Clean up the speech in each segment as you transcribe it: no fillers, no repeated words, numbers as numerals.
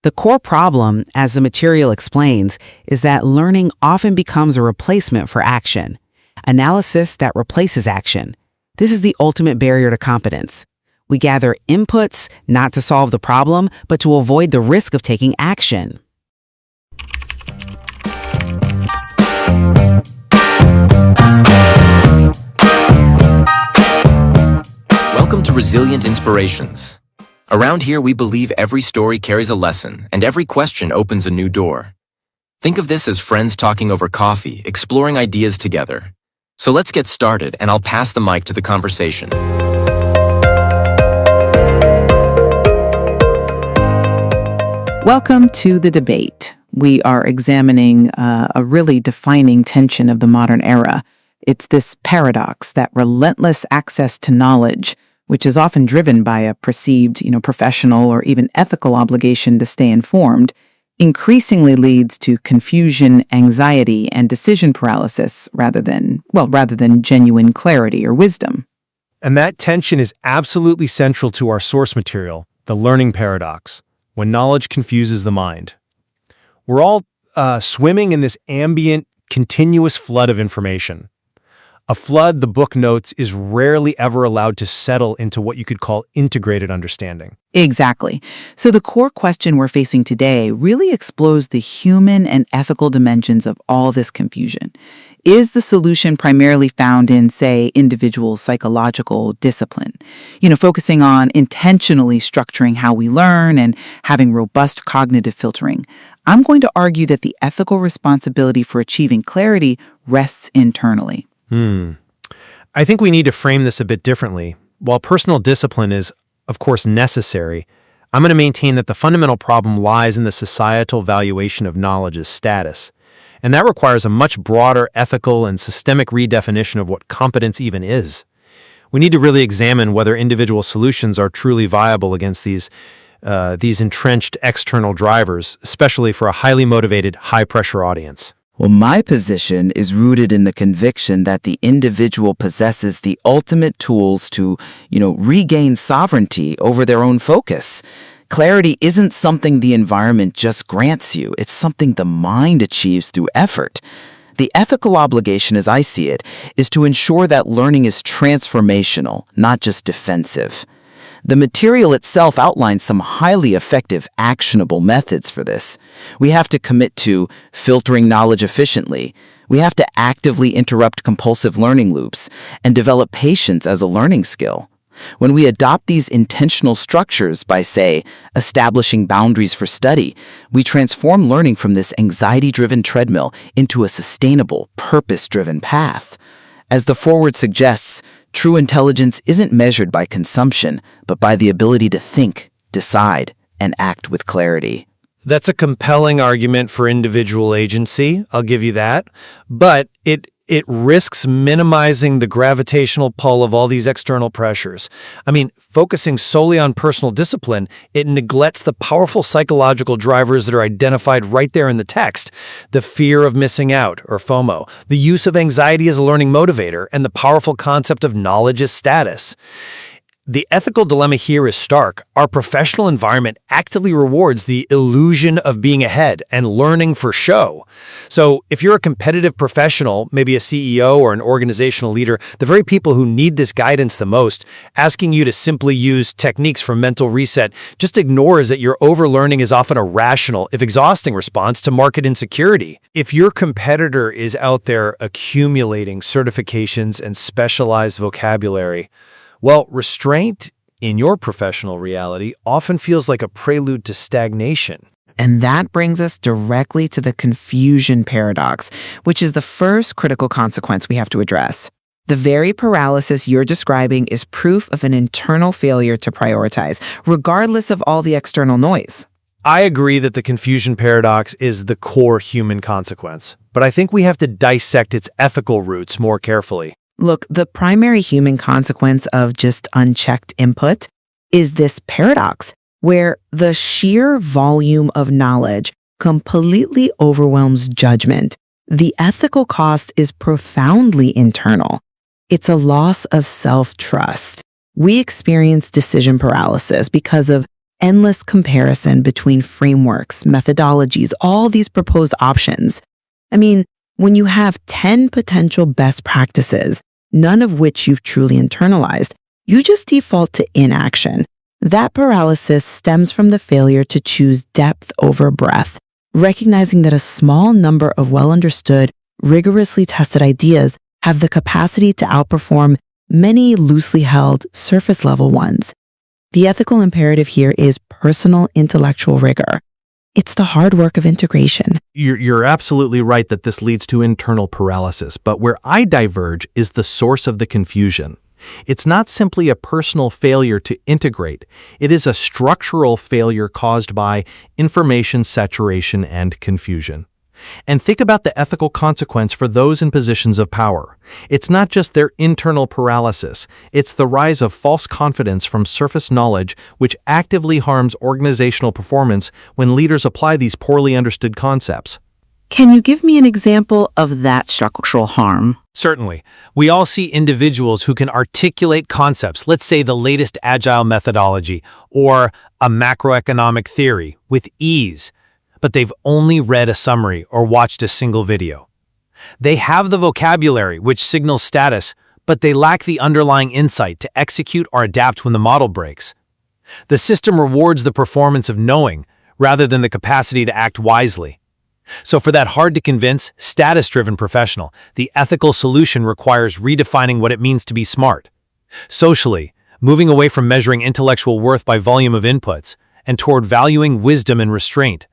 The core problem, as the material explains, is that learning often becomes a replacement for action. Analysis that replaces action. This is the ultimate barrier to competence. We gather inputs not to solve the problem, but to avoid the risk of taking action. Welcome to Resilient Inspirations. Around here, we believe every story carries a lesson, and every question opens a new door. Think of this as friends talking over coffee, exploring ideas together. So let's get started, and I'll pass the mic to the conversation. Welcome to the debate. We are examining a really defining tension of the modern era. It's this paradox that relentless access to knowledge, which is often driven by a perceived, professional or even ethical obligation to stay informed, increasingly leads to confusion, anxiety, and decision paralysis rather than genuine clarity or wisdom. And that tension is absolutely central to our source material, the learning paradox, when knowledge confuses the mind. We're all swimming in this ambient, continuous flood of information. A flood, the book notes, is rarely ever allowed to settle into what you could call integrated understanding. Exactly. So the core question we're facing today really explores the human and ethical dimensions of all this confusion. Is the solution primarily found in, say, individual psychological discipline? Focusing on intentionally structuring how we learn and having robust cognitive filtering. I'm going to argue that the ethical responsibility for achieving clarity rests internally. I think we need to frame this a bit differently. While personal discipline is, of course, necessary, I'm going to maintain that the fundamental problem lies in the societal valuation of knowledge as status. And that requires a much broader ethical and systemic redefinition of what competence even is. We need to really examine whether individual solutions are truly viable against these entrenched external drivers, especially for a highly motivated, high-pressure audience. Well, my position is rooted in the conviction that the individual possesses the ultimate tools to, regain sovereignty over their own focus. Clarity isn't something the environment just grants you. It's something the mind achieves through effort. The ethical obligation, as I see it, is to ensure that learning is transformational, not just defensive. The material itself outlines some highly effective, actionable methods for this. We have to commit to filtering knowledge efficiently. We have to actively interrupt compulsive learning loops and develop patience as a learning skill. When we adopt these intentional structures by, say, establishing boundaries for study, we transform learning from this anxiety-driven treadmill into a sustainable, purpose-driven path. As the foreword suggests, true intelligence isn't measured by consumption, but by the ability to think, decide, and act with clarity. That's a compelling argument for individual agency, I'll give you that, but it risks minimizing the gravitational pull of all these external pressures. Focusing solely on personal discipline, it neglects the powerful psychological drivers that are identified right there in the text. The fear of missing out, or FOMO, the use of anxiety as a learning motivator, and the powerful concept of knowledge as status. The ethical dilemma here is stark. Our professional environment actively rewards the illusion of being ahead and learning for show. So if you're a competitive professional, maybe a CEO or an organizational leader, the very people who need this guidance the most, asking you to simply use techniques for mental reset just ignores that your overlearning is often a rational, if exhausting, response to market insecurity. If your competitor is out there accumulating certifications and specialized vocabulary, well, restraint in your professional reality often feels like a prelude to stagnation. And that brings us directly to the confusion paradox, which is the first critical consequence we have to address. The very paralysis you're describing is proof of an internal failure to prioritize, regardless of all the external noise. I agree that the confusion paradox is the core human consequence, but I think we have to dissect its ethical roots more carefully. Look, the primary human consequence of just unchecked input is this paradox, where the sheer volume of knowledge completely overwhelms judgment. The ethical cost is profoundly internal. It's a loss of self-trust. We experience decision paralysis because of endless comparison between frameworks, methodologies, all these proposed options. I mean, when you have 10 potential best practices, none of which you've truly internalized, you just default to inaction. That paralysis stems from the failure to choose depth over breadth, recognizing that a small number of well-understood, rigorously tested ideas have the capacity to outperform many loosely held, surface-level ones. The ethical imperative here is personal intellectual rigor. It's the hard work of integration. You're absolutely right that this leads to internal paralysis, but where I diverge is the source of the confusion. It's not simply a personal failure to integrate. It is a structural failure caused by information saturation and confusion. And think about the ethical consequence for those in positions of power. It's not just their internal paralysis, it's the rise of false confidence from surface knowledge which actively harms organizational performance when leaders apply these poorly understood concepts. Can you give me an example of that structural harm? Certainly. We all see individuals who can articulate concepts, let's say the latest agile methodology or a macroeconomic theory, with ease, but they've only read a summary or watched a single video. They have the vocabulary, which signals status, but they lack the underlying insight to execute or adapt when the model breaks. The system rewards the performance of knowing rather than the capacity to act wisely. So for that hard-to-convince, status-driven professional, the ethical solution requires redefining what it means to be smart. Socially, moving away from measuring intellectual worth by volume of inputs and toward valuing wisdom and restraint.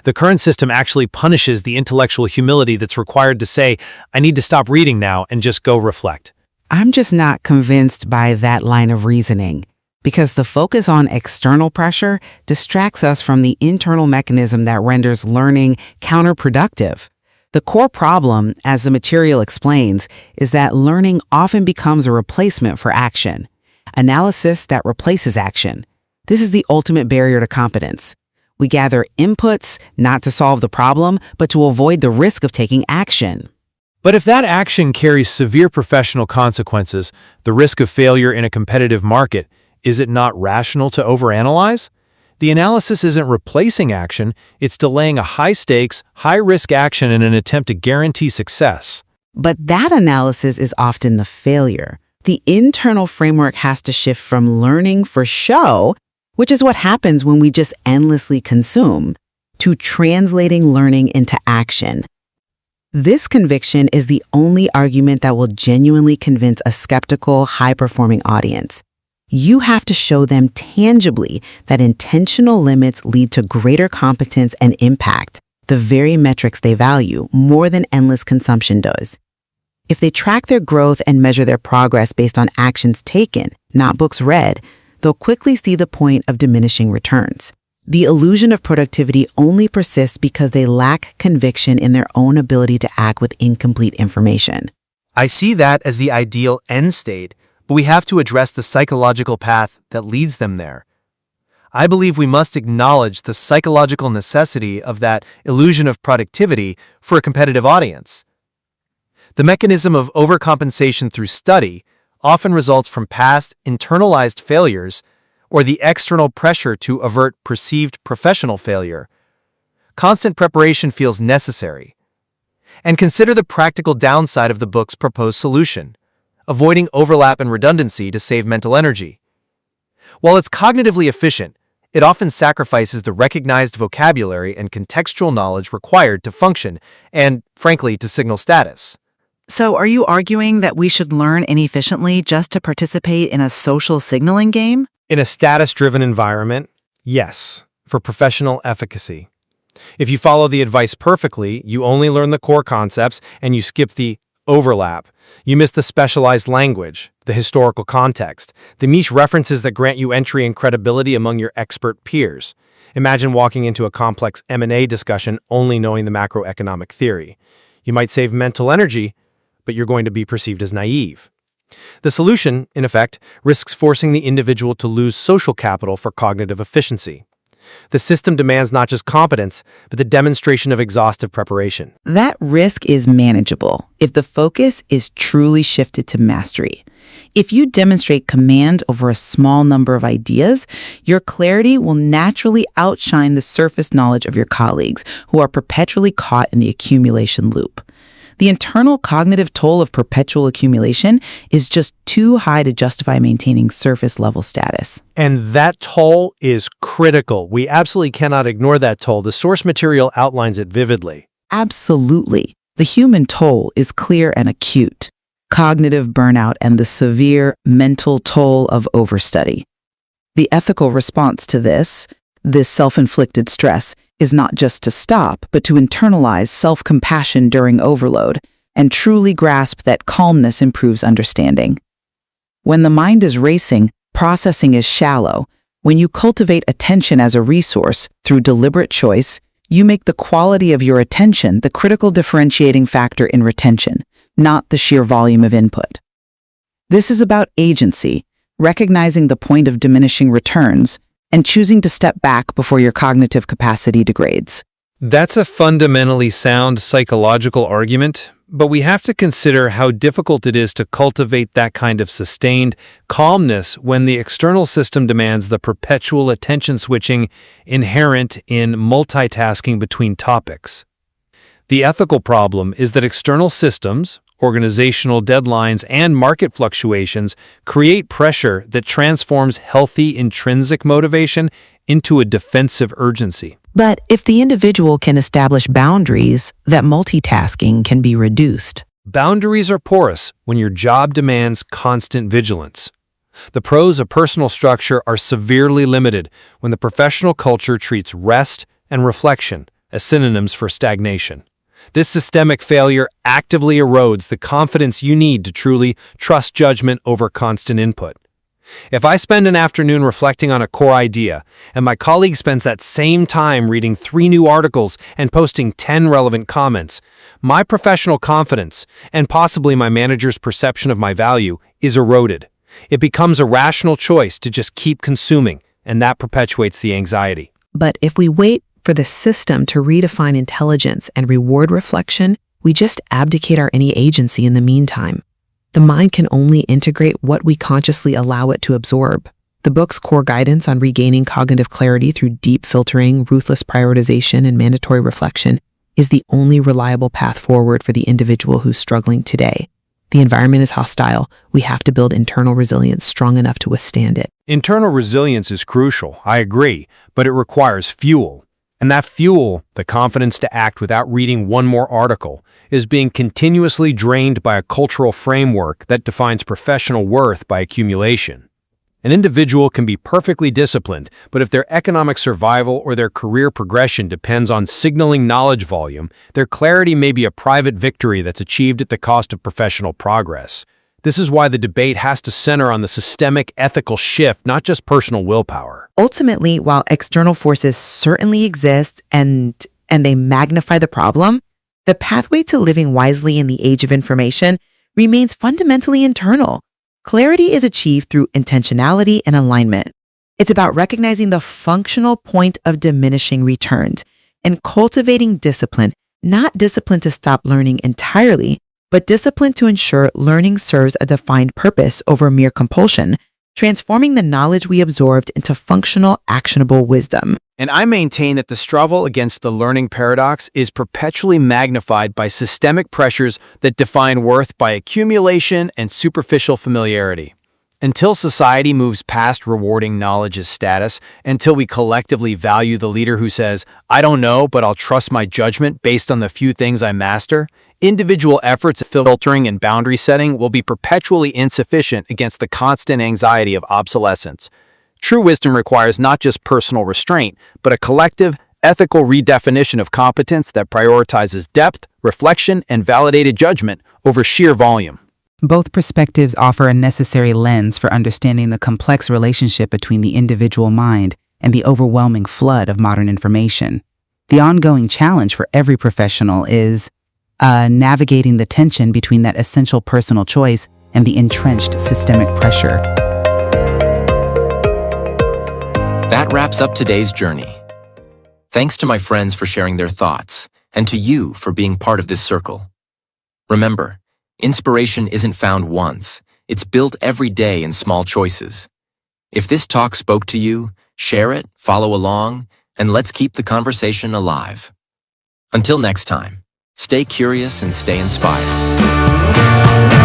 The current system actually punishes the intellectual humility that's required to say, I need to stop reading now and just go reflect. I'm just not convinced by that line of reasoning, because the focus on external pressure distracts us from the internal mechanism that renders learning counterproductive. The core problem, as the material explains, is that learning often becomes a replacement for action, analysis that replaces action. This is the ultimate barrier to competence. We gather inputs not to solve the problem, but to avoid the risk of taking action. But if that action carries severe professional consequences, the risk of failure in a competitive market, is it not rational to overanalyze? The analysis isn't replacing action, it's delaying a high-stakes, high-risk action in an attempt to guarantee success. But that analysis is often the failure. The internal framework has to shift from learning for show, which is what happens when we just endlessly consume, to translating learning into action. This conviction is the only argument that will genuinely convince a skeptical, high-performing audience. You have to show them tangibly that intentional limits lead to greater competence and impact, the very metrics they value, more than endless consumption does. If they track their growth and measure their progress based on actions taken, not books read, they'll quickly see the point of diminishing returns. The illusion of productivity only persists because they lack conviction in their own ability to act with incomplete information. I see that as the ideal end state, but we have to address the psychological path that leads them there. I believe we must acknowledge the psychological necessity of that illusion of productivity for a competitive audience. The mechanism of overcompensation through study often results from past internalized failures or the external pressure to avert perceived professional failure. Constant preparation feels necessary. And consider the practical downside of the book's proposed solution, avoiding overlap and redundancy to save mental energy. While it's cognitively efficient, it often sacrifices the recognized vocabulary and contextual knowledge required to function and, frankly, to signal status. So are you arguing that we should learn inefficiently just to participate in a social signaling game? In a status-driven environment, yes, for professional efficacy. If you follow the advice perfectly, you only learn the core concepts and you skip the overlap. You miss the specialized language, the historical context, the niche references that grant you entry and credibility among your expert peers. Imagine walking into a complex M&A discussion only knowing the macroeconomic theory. You might save mental energy, but you're going to be perceived as naive. The solution, in effect, risks forcing the individual to lose social capital for cognitive efficiency. The system demands not just competence, but the demonstration of exhaustive preparation. That risk is manageable if the focus is truly shifted to mastery. If you demonstrate command over a small number of ideas, your clarity will naturally outshine the surface knowledge of your colleagues who are perpetually caught in the accumulation loop. The internal cognitive toll of perpetual accumulation is just too high to justify maintaining surface-level status. And that toll is critical. We absolutely cannot ignore that toll. The source material outlines it vividly. Absolutely. The human toll is clear and acute. Cognitive burnout and the severe mental toll of overstudy. The ethical response to this self-inflicted stress, is not just to stop, but to internalize self-compassion during overload and truly grasp that calmness improves understanding. When the mind is racing, processing is shallow. When you cultivate attention as a resource through deliberate choice, you make the quality of your attention the critical differentiating factor in retention, not the sheer volume of input. This is about agency, recognizing the point of diminishing returns, and choosing to step back before your cognitive capacity degrades. That's a fundamentally sound psychological argument, but we have to consider how difficult it is to cultivate that kind of sustained calmness when the external system demands the perpetual attention switching inherent in multitasking between topics. The ethical problem is that external systems, organizational deadlines, and market fluctuations create pressure that transforms healthy intrinsic motivation into a defensive urgency. But if the individual can establish boundaries, that multitasking can be reduced. Boundaries are porous when your job demands constant vigilance. The pros of personal structure are severely limited when the professional culture treats rest and reflection as synonyms for stagnation. This systemic failure actively erodes the confidence you need to truly trust judgment over constant input. If I spend an afternoon reflecting on a core idea, and my colleague spends that same time reading 3 new articles and posting 10 relevant comments, my professional confidence, and possibly my manager's perception of my value, is eroded. It becomes a rational choice to just keep consuming, and that perpetuates the anxiety. But if we wait for the system to redefine intelligence and reward reflection, we just abdicate our any agency in the meantime. The mind can only integrate what we consciously allow it to absorb. The book's core guidance on regaining cognitive clarity through deep filtering, ruthless prioritization, and mandatory reflection is the only reliable path forward for the individual who's struggling today. The environment is hostile. We have to build internal resilience strong enough to withstand it. Internal resilience is crucial, I agree, but it requires fuel. And that fuel, the confidence to act without reading one more article, is being continuously drained by a cultural framework that defines professional worth by accumulation. An individual can be perfectly disciplined, but if their economic survival or their career progression depends on signaling knowledge volume, their clarity may be a private victory that's achieved at the cost of professional progress. This is why the debate has to center on the systemic ethical shift, not just personal willpower. Ultimately, while external forces certainly exist and they magnify the problem, the pathway to living wisely in the age of information remains fundamentally internal. Clarity is achieved through intentionality and alignment. It's about recognizing the functional point of diminishing returns and cultivating discipline, not discipline to stop learning entirely, but discipline to ensure learning serves a defined purpose over mere compulsion, transforming the knowledge we absorbed into functional, actionable wisdom. And I maintain that the struggle against the learning paradox is perpetually magnified by systemic pressures that define worth by accumulation and superficial familiarity. Until society moves past rewarding knowledge as status, until we collectively value the leader who says, "I don't know, but I'll trust my judgment based on the few things I master," individual efforts at filtering and boundary setting will be perpetually insufficient against the constant anxiety of obsolescence. True wisdom requires not just personal restraint, but a collective, ethical redefinition of competence that prioritizes depth, reflection, and validated judgment over sheer volume. Both perspectives offer a necessary lens for understanding the complex relationship between the individual mind and the overwhelming flood of modern information. The ongoing challenge for every professional is navigating the tension between that essential personal choice and the entrenched systemic pressure. That wraps up today's journey. Thanks to my friends for sharing their thoughts, and to you for being part of this circle. Remember, inspiration isn't found once, it's built every day in small choices. If this talk spoke to you, share it, follow along, and let's keep the conversation alive. Until next time, stay curious and stay inspired.